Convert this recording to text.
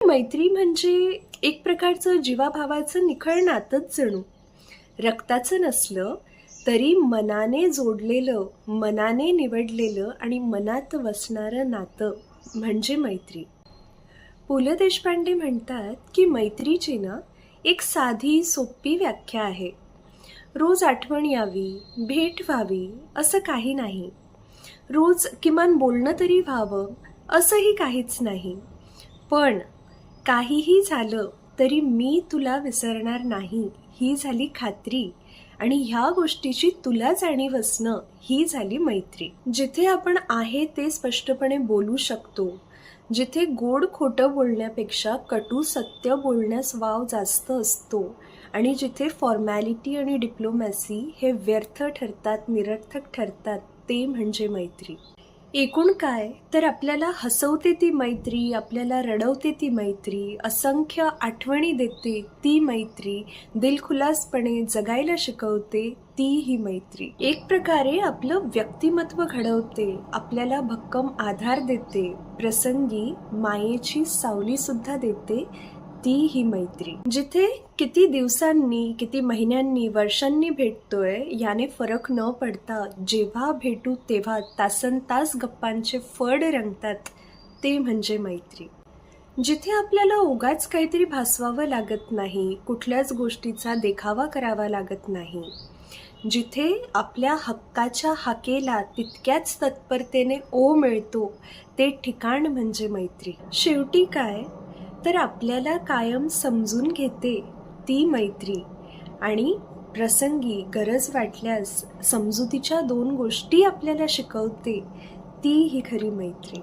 मैत्री म्हणजे एक प्रकारचं जीवाभावाचं निखळ नातंच जणू. रक्ताचं नसलं तरी मनाने जोडलेलं, मनाने निवडलेलं आणि मनात वसणारं नातं म्हणजे मैत्री. पु ल देशपांडे म्हणतात की मैत्रीची ना एक साधी सोपी व्याख्या आहे. रोज आठवण यावी, भेट व्हावी असं काही नाही. रोज किमान बोलणं तरी व्हावं असंही काहीच नाही. पण काहीही झालं तरी मी तुला विसरणार नाही ही झाली खात्री, आणि ह्या गोष्टीची तुला जाणीव असणं ही झाली मैत्री. जिथे आपण आहे ते स्पष्टपणे बोलू शकतो, जिथे गोड खोटं बोलण्यापेक्षा कटू सत्य बोलण्यास वाव जास्त असतो, आणि जिथे फॉर्मॅलिटी आणि डिप्लोमॅसी हे व्यर्थ ठरतात, निरर्थक ठरतात, ते म्हणजे मैत्री. एकूण काय तर आपल्याला हसवते ती मैत्री, आपल्याला रडवते ती मैत्री, असंख्य आठवणी देते ती मैत्री, दिलखुलासपणे जगायला शिकवते ती ही मैत्री. एक प्रकारे आपलं व्यक्तिमत्व घडवते, आपल्याला भक्कम आधार देते, प्रसंगी मायेची सावली सुद्धा देते ती ही मैत्री. जिथे किती दिवसांनी, किती महिन्यांनी, वर्षांनी भेटतोय याने फरक न पडता जेव्हा भेटू तेव्हा तासनतास गप्पांचे फड रंगतात ते म्हणजे मैत्री. जिथे आपल्याला उगाच काहीतरी भासवावं लागत नाही, कुठल्याच गोष्टीचा देखावा करावा लागत नाही, जिथे आपल्या हक्काच्या हाकेला तितक्याच तत्परतेने ओ मिळतो, ते ठिकाण म्हणजे मैत्री. शेवटी काय तर आपल्याला कायम समजून घेते ती मैत्री, आणि प्रसंगी गरज वाटल्यास समजुतीच्या 2 गोष्टी आपल्याला शिकवते ती ही खरी मैत्री.